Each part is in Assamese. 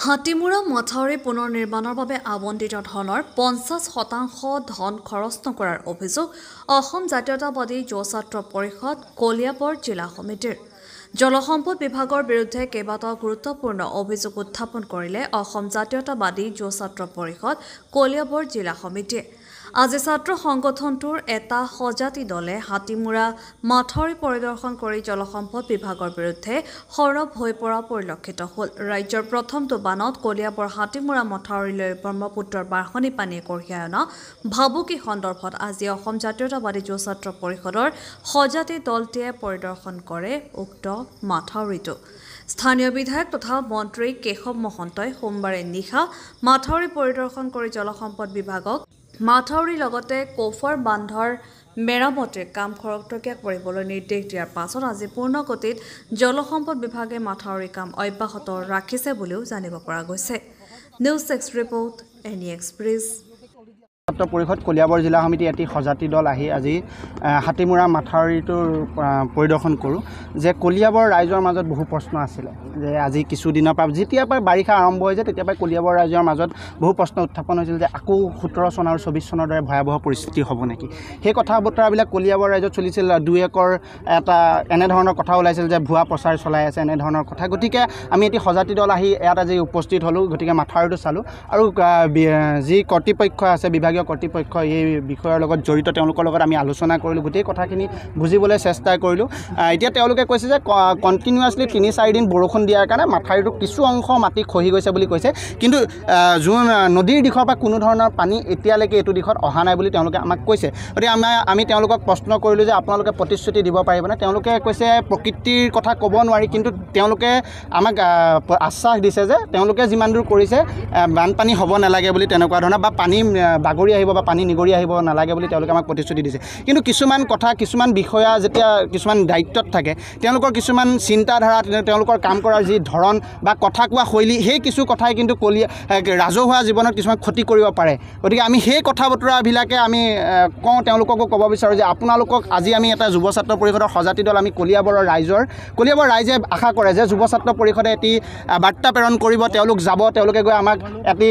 হাতীমুৰা মথাউৰি পুনৰ নিৰ্মাণৰ বাবে আবণ্টিত ধনৰ 50% ধন খৰচ নকৰাৰ অভিযোগ অসম জাতীয়তাবাদী যুৱ ছাত্ৰ পৰিষদ কলিয়াবৰ জিলা সমিতিৰ। জলসম্পদ বিভাগৰ বিৰুদ্ধে কেইবাটাও গুৰুত্বপূৰ্ণ অভিযোগ উত্থাপন কৰিলে অসম জাতীয়তাবাদী যুৱ ছাত্ৰ পৰিষদ কলিয়াবৰ জিলা সমিতিয়ে। আজি ছাত্ৰ সংগঠনটোৰ এটা সজাতি দলে হাতীমুৰা মথাউৰি পৰিদৰ্শন কৰি জলসম্পদ বিভাগৰ বিৰুদ্ধে সৰব হৈ পৰা পৰিলক্ষিত হ'ল। ৰাজ্যৰ প্ৰথমটো বানত কলিয়াবৰ হাতীমুৰা মথাউৰিলৈ ব্ৰহ্মপুত্ৰৰ বাঢ়নি পানীয়ে কঢ়িয়াই অনা ভাবুকি সন্দৰ্ভত আজি অসম জাতীয়তাবাদী যুৱ ছাত্ৰ পৰিষদৰ সজাতি দলটিয়ে পৰিদৰ্শন কৰে উক্ত মথাউৰিটো। স্থানীয় বিধায়ক তথা মন্ত্ৰী কেশৱ মহন্তই সোমবাৰে নিশা মথাউৰি পৰিদৰ্শন কৰি জলসম্পদ বিভাগক মথাউৰিৰ লগতে কৌফৰ বান্ধৰ মেৰামতিৰ কাম খৰতকীয়া কৰিবলৈ নিৰ্দেশ দিয়াৰ পাছত আজি পূৰ্ণগতিত জলসম্পদ বিভাগে মথাউৰিৰ কাম অব্যাহত ৰাখিছে বুলিও জানিব পৰা গৈছে। News 6 report any express. ছাত্ৰ পৰিষদ কলিয়াবৰ জিলা সমিতি এটি সজাতি দল আহি আজি হাতীমুৰা মথাউৰিটোৰ পৰিদৰ্শন কৰোঁ যে কলিয়াবৰ ৰাইজৰ মাজত বহু প্ৰশ্ন আছিলে যে আজি কিছুদিনৰ পৰা যেতিয়াৰ পৰা বাৰিষা আৰম্ভ হৈছে তেতিয়াৰ পৰা কলিয়াবৰ ৰাইজৰ মাজত বহু প্ৰশ্ন উত্থাপন হৈছিল যে আকৌ 17 চন আৰু 24 চনৰ দৰে ভয়াৱহ পৰিস্থিতি হ'ব নেকি। সেই কথা বতৰাবিলাক কলিয়াবৰ ৰাইজত চলিছিল। 2 একৰ এটা এনেধৰণৰ কথা ওলাইছিল যে ভুৱা প্ৰচাৰ চলাই আছে এনেধৰণৰ কথা। গতিকে আমি এটি সজাতি দল আহি ইয়াত আজি উপস্থিত হ'লোঁ। গতিকে মথাউৰিটো চালোঁ আৰু যি কৰ্তৃপক্ষ আছে বিভাগীয় কৰ্তৃপক্ষ এই বিষয়ৰ লগত জড়িত তেওঁলোকৰ লগত আমি আলোচনা কৰিলোঁ। গোটেই কথাখিনি বুজিবলৈ চেষ্টা কৰিলোঁ। এতিয়া তেওঁলোকে কৈছে যে কণ্টিনিউৱাছলি 3-4 দিন বৰষুণ দিয়াৰ কাৰণে মথাউৰিটো কিছু অংশ মাটি খহি গৈছে বুলি কৈছে, কিন্তু যোন নদীৰ দিশৰ পৰা কোনো ধৰণৰ পানী এতিয়ালৈকে এইটো দিশত অহা নাই বুলি তেওঁলোকে আমাক কৈছে। গতিকে আমি তেওঁলোকক প্ৰশ্ন কৰিলোঁ যে আপোনালোকে প্ৰতিশ্ৰুতি দিব পাৰিবনে। তেওঁলোকে কৈছে প্ৰকৃতিৰ কথা ক'ব নোৱাৰি, কিন্তু তেওঁলোকে আমাক আশ্বাস দিছে যে তেওঁলোকে যিমান দূৰ কৰিছে বানপানী হ'ব নালাগে বুলি তেনেকুৱা ধৰণৰ বা পানী বাগৰি আহিব বা পানী নিগৰি আহিব নালাগে বুলি তেওঁলোকে আমাক প্ৰতিশ্ৰুতি দিছে। কিন্তু কিছুমান কথা কিছুমান বিষয়া যেতিয়া কিছুমান দায়িত্বত থাকে তেওঁলোকৰ কিছুমান চিন্তাধাৰা তেওঁলোকৰ কাম কৰাৰ যি ধৰণ বা কথা কোৱা শৈলী সেই কিছু কথাই কিন্তু ৰাজহুৱা জীৱনত কিছুমান ক্ষতি কৰিব পাৰে। গতিকে আমি সেই কথা বতৰাবিলাকে আমি কওঁ, তেওঁলোককো ক'ব বিচাৰোঁ যে আপোনালোকক আজি আমি এটা যুৱ ছাত্ৰ পৰিষদৰ সজাতি দল আমি কলিয়াবৰ ৰাইজে আশা কৰে যে যুৱ ছাত্ৰ পৰিষদে এটি বাৰ্তা প্ৰেৰণ কৰিব, তেওঁলোক যাব, তেওঁলোকে গৈ আমাক এটি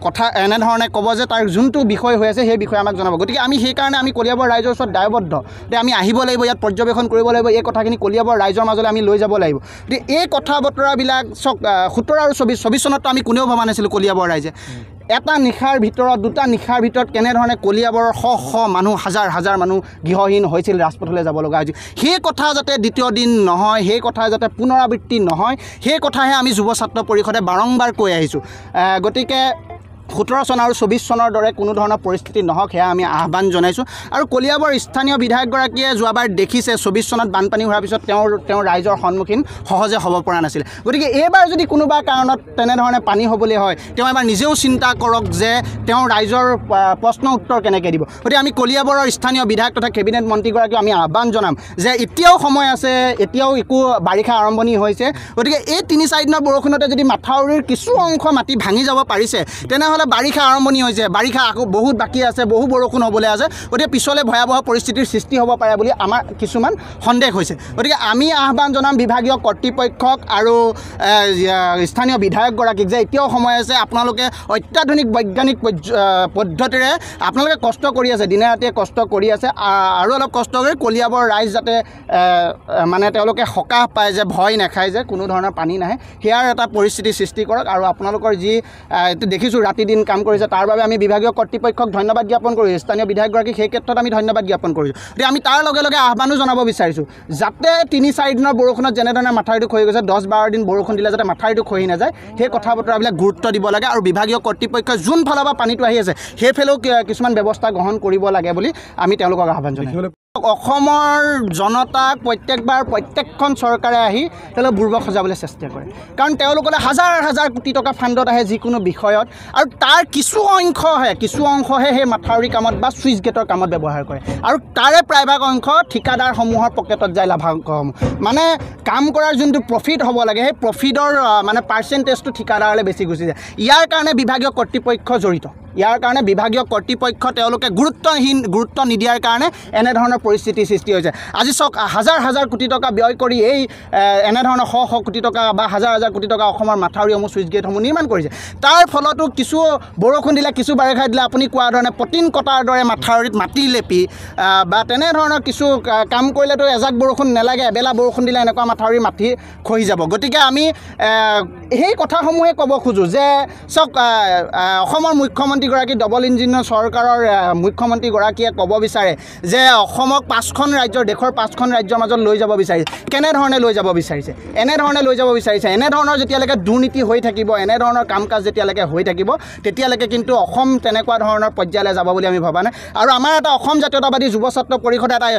কথা এনেধৰণে ক'ব যে তাৰ যোনটো বিষয় হৈ আছে সেই বিষয়ে আমাক জনাব। গতিকে আমি সেইকাৰণে আমি কলিয়াবৰ ৰাইজৰ ওচৰত দায়বদ্ধ যে আমি আহিব লাগিব, ইয়াত পৰ্যবেক্ষণ কৰিব লাগিব, এই কথাখিনি কলিয়াবৰ ৰাইজৰ মাজলৈ আমি লৈ যাব লাগিব। গতিকে এই কথা বতৰাবিলাক 17 আৰু 24 চনততো আমি কোনেও ভবা নাছিলোঁ কলিয়াবৰ ৰাইজে এটা নিশাৰ ভিতৰত 2টা নিশাৰ ভিতৰত কেনেধৰণে কলিয়াবৰৰ শ মানুহ হাজাৰ মানুহ গৃহহীন হৈছিল, ৰাজপথলৈ যাব লগা হৈছিল। সেই কথা যাতে দ্বিতীয় দিন নহয়, সেই কথা যাতে পুনৰাবৃত্তি নহয়, সেই কথাহে আমি যুৱ ছাত্ৰ পৰিষদে বাৰম্বাৰ কৈ আহিছোঁ। গতিকে 17 চন আৰু 24 চনৰ দৰে কোনো ধৰণৰ পৰিস্থিতি নহওক সেয়া আমি আহ্বান জনাইছোঁ। আৰু কলিয়াবৰ স্থানীয় বিধায়কগৰাকীয়ে যোৱাবাৰ দেখিছে 24 চনত বানপানী হোৱাৰ পিছত তেওঁ ৰাইজৰ সন্মুখীন সহজে হ'ব পৰা নাছিল। গতিকে এইবাৰ যদি কোনোবা কাৰণত তেনেধৰণে পানী হ'বলৈ হয় তেওঁ এবাৰ নিজেও চিন্তা কৰক যে তেওঁ ৰাইজৰ প্ৰশ্ন উত্তৰ কেনেকৈ দিব। গতিকে আমি কলিয়াবৰৰ স্থানীয় বিধায়ক তথা কেবিনেট মন্ত্ৰীগৰাকীক আমি আহ্বান জনাম যে এতিয়াও সময় আছে, এতিয়াও একো বাৰিষা আৰম্ভণি হৈছে। গতিকে এই 3-4 দিনৰ বৰষুণতে যদি মাথাউৰিৰ কিছু অংশ মাটি ভাঙি যাব পাৰিছে তেনেহ'লে বাৰিষা আৰম্ভণি হৈছে, বাৰিষা আকৌ বহুত বাকী আছে, বহু বৰষুণ হ'বলৈ আছে। গতিকে পিছলৈ ভয়াৱহ পৰিস্থিতিৰ সৃষ্টি হ'ব পাৰে বুলি আমাৰ কিছুমান সন্দেহ হৈছে। গতিকে আমি আহ্বান জনাম বিভাগীয় কৰ্তৃপক্ষক আৰু স্থানীয় বিধায়কগৰাকীক যে এতিয়াও সময় আছে, আপোনালোকে অত্যাধুনিক বৈজ্ঞানিক পদ্ধতিৰে আপোনালোকে কষ্ট কৰি আছে, দিনে ৰাতিয়ে কষ্ট কৰি আছে, আৰু অলপ কষ্ট কৰি কলিয়াবৰ ৰাইজ যাতে মানে তেওঁলোকে সকাহ পায় যে ভয় নাখায় যে কোনো ধৰণৰ পানী নাহে, সেয়াৰ এটা পৰিস্থিতি সৃষ্টি কৰক। আৰু আপোনালোকৰ যি দেখিছোঁ ৰাতি দিন কাম কৰিছে তাৰ বাবে আমি বিভাগীয় কৰ্তৃপক্ষক ধন্যবাদ জ্ঞাপন কৰিছোঁ, স্থানীয় বিধায়কগৰাকীক সেই ক্ষেত্ৰত আমি ধন্যবাদ জ্ঞাপন কৰিছোঁ। গতিকে আমি তাৰ লগে লগে আহ্বানো জনাব বিচাৰিছোঁ যাতে 3-4 দিনৰ বৰষুণত যেনেধৰণে মাথাউৰিটো খহি গৈছে 10-12 দিন বৰষুণ দিলে যাতে মাথাউৰিটো খহি নাযায় সেই কথা বতৰাবিলাক গুৰুত্ব দিব লাগে। আৰু বিভাগীয় কৰ্তৃপক্ষই যোন ফালৰ পৰা পানীটো আহি আছে সেইফালেও কিছুমান ব্যৱস্থা গ্ৰহণ কৰিব লাগে বুলি আমি তেওঁলোকক আহ্বান জনাইছোঁ। অসমৰ জনতাক প্ৰত্যেকখন চৰকাৰে আহি তেওঁলোকে বুৰ্বক সজাবলৈ চেষ্টা কৰে, কাৰণ তেওঁলোকলৈ হাজাৰ কোটি টকা ফাণ্ডত আহে যিকোনো বিষয়ত, আৰু তাৰ কিছু অংশহে সেই মাথাউৰি কামত বা চুইচ গেটৰ কামত ব্যৱহাৰ কৰে, আৰু তাৰে প্ৰায়ভাগ অংশ ঠিকাদাৰসমূহৰ পকেটত যায়, লাভাংশসমূহ মানে কাম কৰাৰ যোনটো প্ৰফিট হ'ব লাগে সেই প্ৰফিটৰ মানে পাৰ্চেণ্টেজটো ঠিকাদাৰলৈ বেছি গুচি যায়। ইয়াৰ কাৰণে বিভাগীয় কৰ্তৃপক্ষ জড়িত। ইয়াৰ কাৰণে বিভাগীয় কৰ্তৃপক্ষ তেওঁলোকে গুৰুত্ব নিদিয়াৰ কাৰণে এনেধৰণৰ পৰিস্থিতিৰ সৃষ্টি হৈছে আজি চাওক হাজাৰ হাজাৰ কোটি টকা ব্যয় কৰি এই এনেধৰণৰ শ শ কোটি টকা বা হাজাৰ হাজাৰ কোটি টকা অসমৰ মাথাউৰিসমূহ চুইচ গেটসমূহ নিৰ্মাণ কৰিছে তাৰ ফলতো কিছু বৰষুণ দিলে কিছু বাৰিষা দিলে আপুনি কোৱাৰ ধৰণে পটিন কটাৰ দৰে মাথাউৰিত মাটি লেপি বা তেনেধৰণৰ কিছু কাম কৰিলেতো এজাক বৰষুণ নালাগে এবেলা বৰষুণ দিলে এনেকুৱা মাথাউৰি মাটি খহি যাব গতিকে আমি সেই কথাসমূহে ক'ব খোজোঁ যে চাওক অসমৰ মুখ্যমন্ত্ৰীগৰাকী ডবল ইঞ্জিনৰ চৰকাৰৰ মুখ্যমন্ত্ৰীগৰাকীয়ে ক'ব বিচাৰে যে অসমক দেশৰ 5খন ৰাজ্যৰ মাজত লৈ যাব বিচাৰিছে কেনেধৰণে লৈ যাব বিচাৰিছে এনেধৰণৰ যেতিয়ালৈকে দুৰ্নীতি হৈ থাকিব এনেধৰণৰ কাম কাজ যেতিয়ালৈকে হৈ থাকিব তেতিয়ালৈকে কিন্তু অসম তেনেকুৱা ধৰণৰ পৰ্যায়লৈ যাব বুলি আমি ভবা নাই আৰু আমাৰ এটা অসম জাতীয়তাবাদী যুৱ ছাত্ৰ পৰিষদে এটা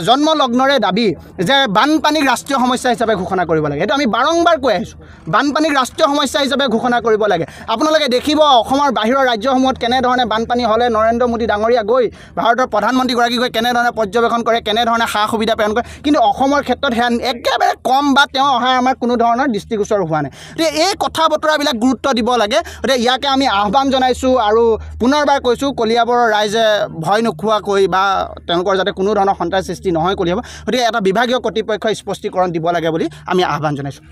জন্মলগ্নৰে দাবী যে বানপানীক ৰাষ্ট্ৰীয় সমস্যা হিচাপে ঘোষণা কৰিব লাগে এইটো আমি বাৰম্বাৰ কৈ আহিছোঁ বানপানীক ৰাষ্ট্ৰীয় সমস্যা হিচাপে ঘোষণা কৰিব লাগে আপোনালোকে দেখিব অসমৰ বাহিৰৰ ৰাজ্যসমূহত কেনেধৰণে বানপানী হ'লে নৰেন্দ্ৰ মোদী ডাঙৰীয়া গৈ ভাৰতৰ প্ৰধানমন্ত্ৰীগৰাকী গৈ কেনেধৰণে পৰ্যবেক্ষণ কৰে কেনেধৰণে সা সুবিধা প্ৰেৰণ কৰে কিন্তু অসমৰ ক্ষেত্ৰত সেয়া একেবাৰে কম বা তেওঁ অহা আমাৰ কোনো ধৰণৰ দৃষ্টিগোচৰ হোৱা নাই গতিকে এই কথা বতৰাবিলাক গুৰুত্ব দিব লাগে গতিকে ইয়াকে আমি আহ্বান জনাইছোঁ আৰু পুনৰবাৰ কৈছোঁ কলিয়াবৰৰ ৰাইজে ভয় নোখোৱাকৈ বা তেওঁলোকৰ যাতে কোনো ধৰণৰ সন্ত্ৰাস সৃষ্টি নহয় কলিয়াবৰ গতিকে এটা বিভাগীয় কৰ্তৃপক্ষই স্পষ্টীকৰণ দিব লাগে বুলি আমি আহ্বান জনাইছোঁ।